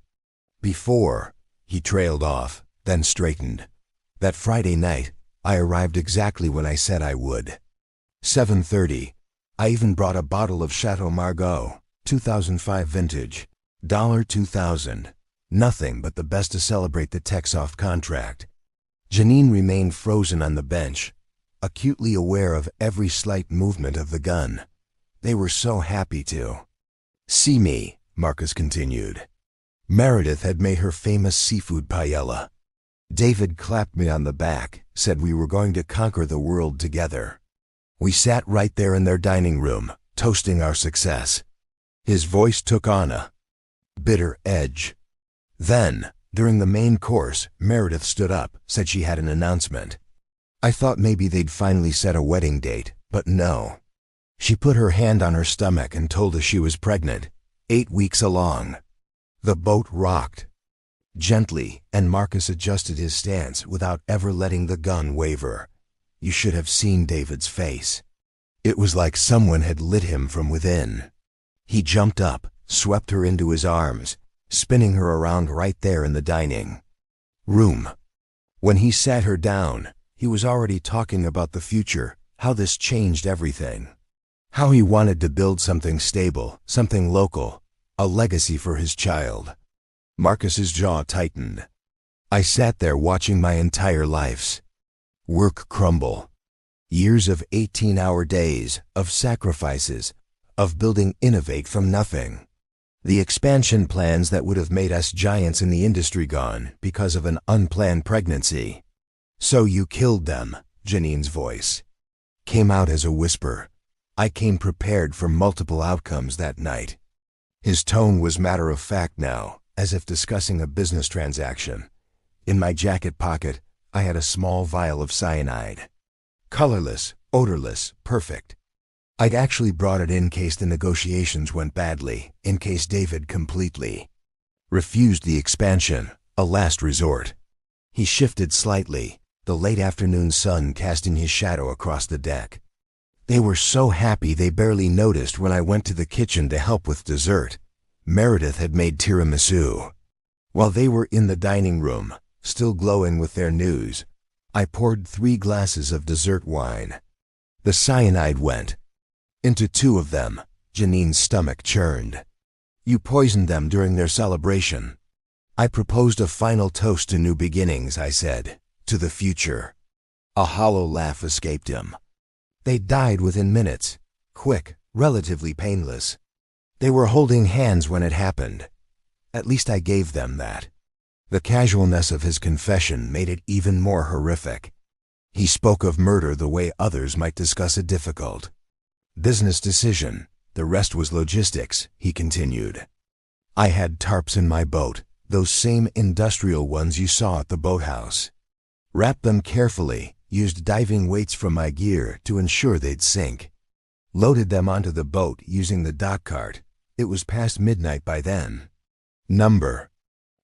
Before, he trailed off, then straightened. That Friday night, I arrived exactly when I said I would. 7:30. I even brought a bottle of Chateau Margaux, 2005 vintage. $2,000. Nothing but the best to celebrate the Texoff contract. Janine remained frozen on the bench, acutely aware of every slight movement of the gun. They were so happy to see me, Marcus continued. Meredith had made her famous seafood paella. David clapped me on the back, said we were going to conquer the world together. We sat right there in their dining room, toasting our success. His voice took on a bitter edge. Then, during the main course, Meredith stood up, said she had an announcement. I thought maybe they'd finally set a wedding date, but no. She put her hand on her stomach and told us she was pregnant, 8 weeks along. The boat rocked gently, and Marcus adjusted his stance without ever letting the gun waver. You should have seen David's face. It was like someone had lit him from within. He jumped up, swept her into his arms, spinning her around right there in the dining room. When he sat her down, he was already talking about the future, how this changed everything. How he wanted to build something stable, something local, a legacy for his child. Marcus's jaw tightened. I sat there watching my entire life's work crumble. Years of 18-hour days, of sacrifices, of building Innovate from nothing. The expansion plans that would have made us giants in the industry gone because of an unplanned pregnancy. So you killed them, Janine's voice came out as a whisper. I came prepared for multiple outcomes that night. His tone was matter-of-fact now, as if discussing a business transaction. In my jacket pocket, I had a small vial of cyanide. Colorless, odorless, perfect. I'd actually brought it in case the negotiations went badly, in case David completely refused the expansion, a last resort. He shifted slightly, the late afternoon sun casting his shadow across the deck. They were so happy they barely noticed when I went to the kitchen to help with dessert. Meredith had made tiramisu. While they were in the dining room, still glowing with their news, I poured 3 glasses of dessert wine. The cyanide went into 2 of them. Janine's stomach churned. You poisoned them during their celebration. I proposed a final toast to new beginnings, I said, to the future. A hollow laugh escaped him. They died within minutes, quick, relatively painless. They were holding hands when it happened. At least I gave them that. The casualness of his confession made it even more horrific. He spoke of murder the way others might discuss a difficult business decision. The rest was logistics, he continued. I had tarps in my boat, those same industrial ones you saw at the boathouse. Wrapped them carefully, used diving weights from my gear to ensure they'd sink. Loaded them onto the boat using the dock cart. It was past midnight by then. Number.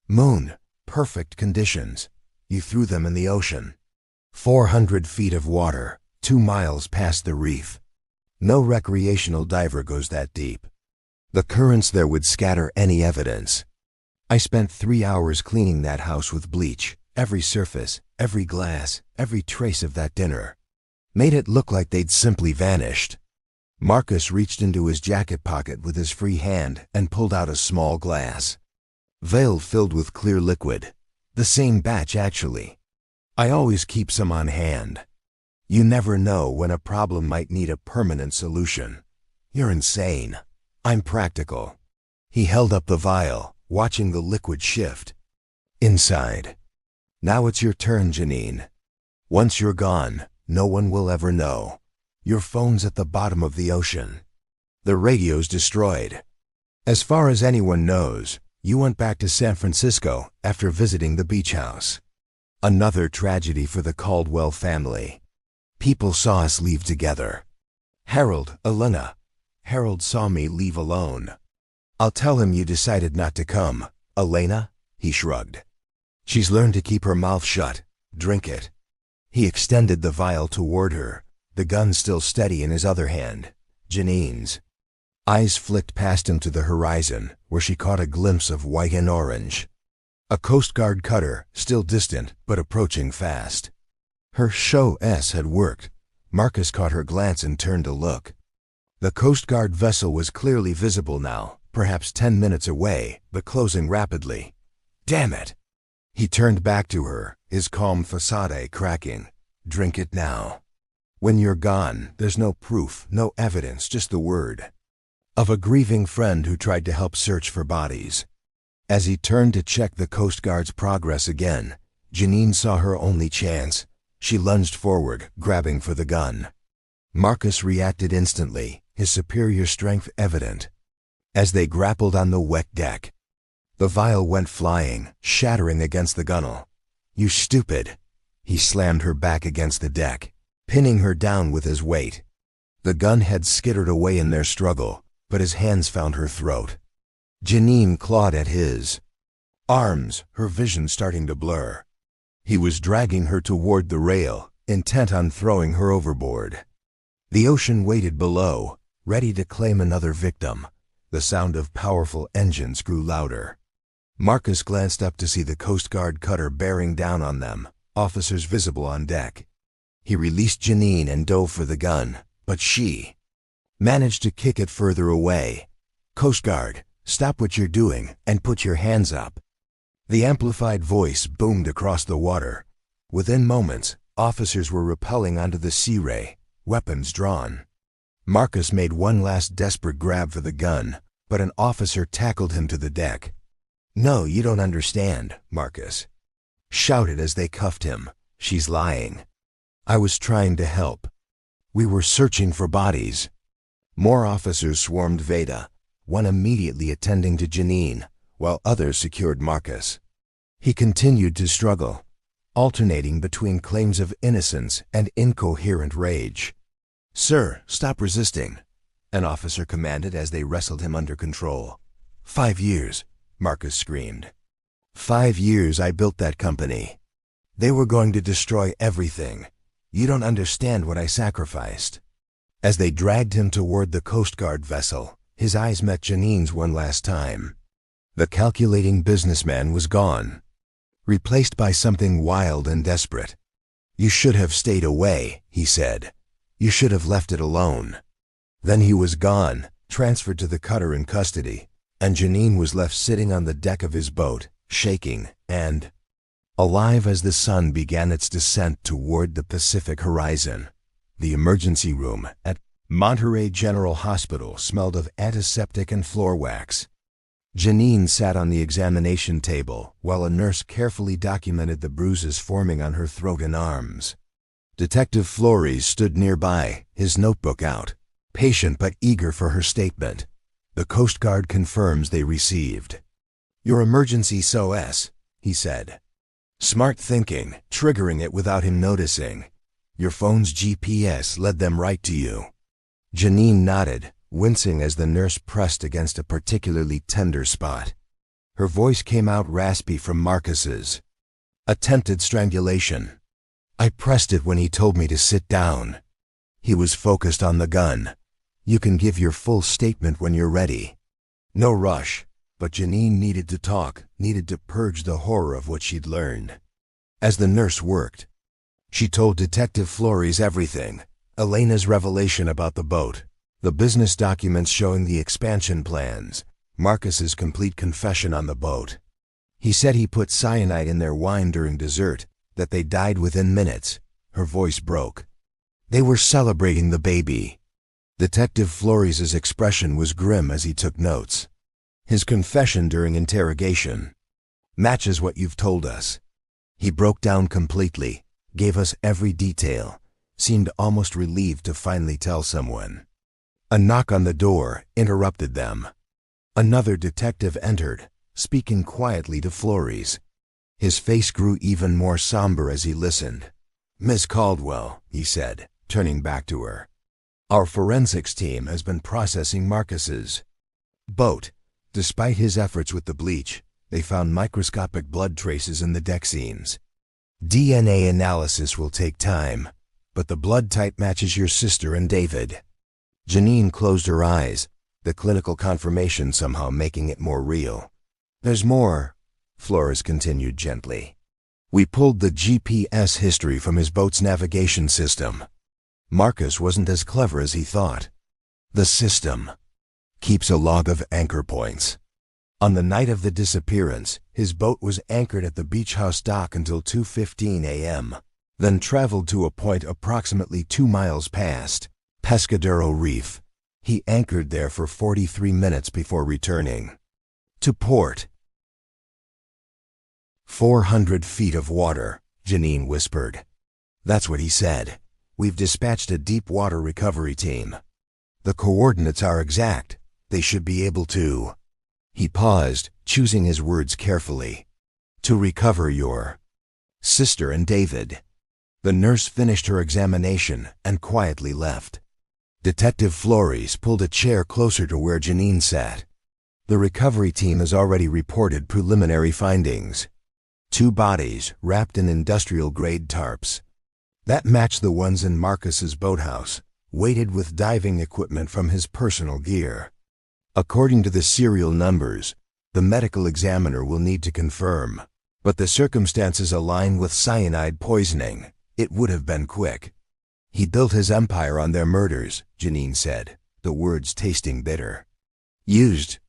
Moon. Perfect conditions. You threw them in the ocean. 400 feet of water, 2 miles past the reef. No recreational diver goes that deep. The currents there would scatter any evidence. I spent 3 hours cleaning that house with bleach, every surface, every glass, every trace of that dinner. Made it look like they'd simply vanished. Marcus reached into his jacket pocket with his free hand and pulled out a small glass. Vial filled with clear liquid. The same batch, actually. I always keep some on hand. You never know when a problem might need a permanent solution. You're insane. I'm practical. He held up the vial, watching the liquid shift. Inside. Now it's your turn, Janine. Once you're gone, no one will ever know. Your phone's at the bottom of the ocean. The radio's destroyed. As far as anyone knows, you went back to San Francisco after visiting the beach house. Another tragedy for the Caldwell family. People saw us leave together. Harold, Elena. Harold saw me leave alone. I'll tell him you decided not to come. Elena? He shrugged. She's learned to keep her mouth shut. Drink it. He extended the vial toward her, the gun still steady in his other hand. Janine's eyes flicked past him to the horizon, where she caught a glimpse of white and orange. A Coast Guard cutter, still distant, but approaching fast. Her SOS had worked. Marcus caught her glance and turned to look. The Coast Guard vessel was clearly visible now, perhaps 10 minutes away, but closing rapidly. Damn it! He turned back to her, his calm facade cracking. Drink it now. When you're gone, there's no proof, no evidence, just the word of a grieving friend who tried to help search for bodies. As he turned to check the Coast Guard's progress again, Janine saw her only chance. She lunged forward, grabbing for the gun. Marcus reacted instantly, his superior strength evident. As they grappled on the wet deck, the vial went flying, shattering against the gunwale. You stupid! He slammed her back against the deck, pinning her down with his weight. The gun had skittered away in their struggle, but his hands found her throat. Janine clawed at his arms, her vision starting to blur. He was dragging her toward the rail, intent on throwing her overboard. The ocean waited below, ready to claim another victim. The sound of powerful engines grew louder. Marcus glanced up to see the Coast Guard cutter bearing down on them, officers visible on deck. He released Janine and dove for the gun, but she managed to kick it further away. Coast Guard, stop what you're doing and put your hands up. The amplified voice boomed across the water. Within moments, officers were rappelling onto the Sea Ray, weapons drawn. Marcus made one last desperate grab for the gun, but an officer tackled him to the deck. No, you don't understand, Marcus shouted as they cuffed him. She's lying. I was trying to help. We were searching for bodies. More officers swarmed Veda, one immediately attending to Janine, while others secured Marcus. He continued to struggle, alternating between claims of innocence and incoherent rage. Sir, stop resisting, an officer commanded as they wrestled him under control. 5 years, Marcus screamed. 5 years I built that company. They were going to destroy everything. You don't understand what I sacrificed. As they dragged him toward the Coast Guard vessel, his eyes met Janine's one last time. The calculating businessman was gone, replaced by something wild and desperate. You should have stayed away, he said. You should have left it alone. Then he was gone, transferred to the cutter in custody, and Janine was left sitting on the deck of his boat, shaking and alive as the sun began its descent toward the Pacific horizon. The emergency room at Monterey General Hospital smelled of antiseptic and floor wax. Janine sat on the examination table while a nurse carefully documented the bruises forming on her throat and arms. Detective Flores stood nearby, his notebook out, patient but eager for her statement. The Coast Guard confirms they received your emergency SOS, he said. Smart thinking, triggering it without him noticing. Your phone's GPS led them right to you. Janine nodded, wincing as the nurse pressed against a particularly tender spot. Her voice came out raspy from Marcus's attempted strangulation. I pressed it when he told me to sit down. He was focused on the gun. You can give your full statement when you're ready. No rush, but Janine needed to talk, needed to purge the horror of what she'd learned. As the nurse worked, she told Detective Flores everything. Elena's revelation about the boat, the business documents showing the expansion plans, Marcus's complete confession on the boat. He said he put cyanide in their wine during dessert, that they died within minutes. Her voice broke. They were celebrating the baby. Detective Flores's expression was grim as he took notes. His confession during interrogation matches what you've told us. He broke down completely, gave us every detail, seemed almost relieved to finally tell someone. A knock on the door interrupted them. Another detective entered, speaking quietly to Flores. His face grew even more somber as he listened. Miss Caldwell, he said, turning back to her. Our forensics team has been processing Marcus's boat. Despite his efforts with the bleach, they found microscopic blood traces in the deck seams. DNA analysis will take time, but the blood type matches your sister and David. Janine closed her eyes, the clinical confirmation somehow making it more real. There's more, Flores continued gently. We pulled the GPS history from his boat's navigation system. Marcus wasn't as clever as he thought. The system keeps a log of anchor points. On the night of the disappearance, his boat was anchored at the beach house dock until 2:15 a.m., then traveled to a point approximately 2 miles past Pescadero Reef. He anchored there for 43 minutes before returning to port. 400 feet of water, Janine whispered. That's what he said. We've dispatched a deep water recovery team. The coordinates are exact. They should be able to. He paused, choosing his words carefully. To recover your sister and David. The nurse finished her examination and quietly left. Detective Flores pulled a chair closer to where Janine sat. The recovery team has already reported preliminary findings. 2 bodies wrapped in industrial-grade tarps. That matched the ones in Marcus's boathouse, weighted with diving equipment from his personal gear. According to the serial numbers, the medical examiner will need to confirm, but the circumstances align with cyanide poisoning. It would have been quick. He built his empire on their murders, Janine said, the words tasting bitter. Used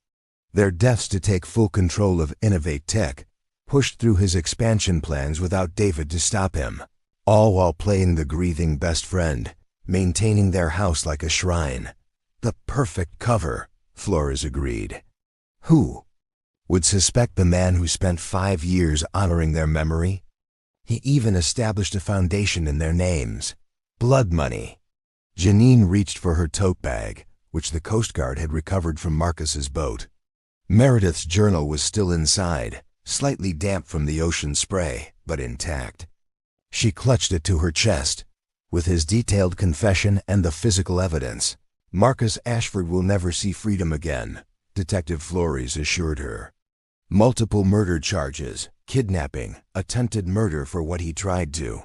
their deaths to take full control of Innovate Tech, pushed through his expansion plans without David to stop him, all while playing the grieving best friend, maintaining their house like a shrine. The perfect cover, Flores agreed. Who would suspect the man who spent 5 years honoring their memory? He even established a foundation in their names. Blood money. Janine reached for her tote bag, which the Coast Guard had recovered from Marcus's boat. Meredith's journal was still inside, slightly damp from the ocean spray, but intact. She clutched it to her chest. With his detailed confession and the physical evidence, Marcus Ashford will never see freedom again, Detective Flores assured her. Multiple murder charges, kidnapping, attempted murder for what he tried to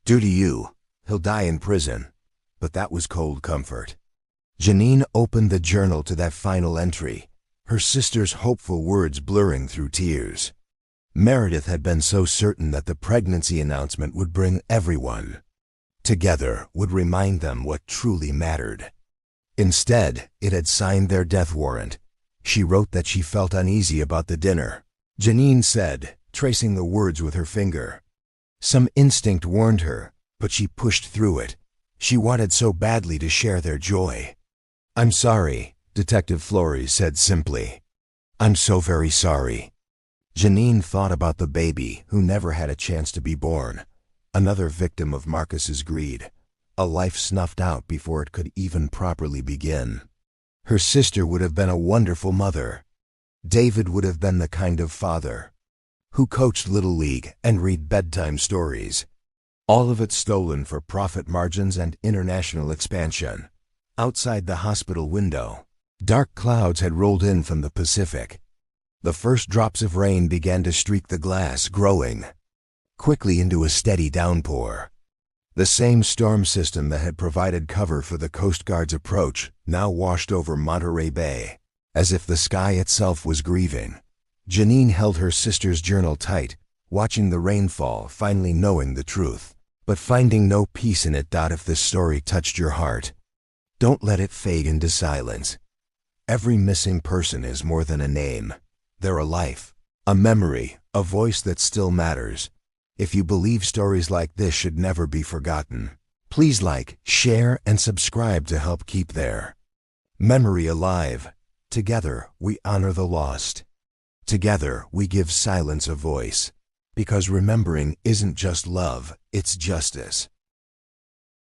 do to you. He'll die in prison. But that was cold comfort. Janine opened the journal to that final entry, her sister's hopeful words blurring through tears. Meredith had been so certain that the pregnancy announcement would bring everyone together, would remind them what truly mattered. Instead, it had signed their death warrant. She wrote that she felt uneasy about the dinner. Janine said, tracing the words with her finger. Some instinct warned her, but she pushed through it. She wanted so badly to share their joy. I'm sorry, Detective Flores said simply. I'm so very sorry. Janine thought about the baby who never had a chance to be born. Another victim of Marcus's greed. A life snuffed out before it could even properly begin. Her sister would have been a wonderful mother. David would have been the kind of father who coached Little League and read bedtime stories. All of it stolen for profit margins and international expansion. Outside the hospital window, dark clouds had rolled in from the Pacific. The first drops of rain began to streak the glass, growing quickly into a steady downpour. The same storm system that had provided cover for the Coast Guard's approach now washed over Monterey Bay, as if the sky itself was grieving. Janine held her sister's journal tight, watching the rainfall, finally knowing the truth, but finding no peace in it. If this story touched your heart, don't let it fade into silence. Every missing person is more than a name. They're a life, a memory, a voice that still matters. If you believe stories like this should never be forgotten, please like, share, and subscribe to help keep their memory alive. Together, we honor the lost. Together, we give silence a voice. Because remembering isn't just love, it's justice.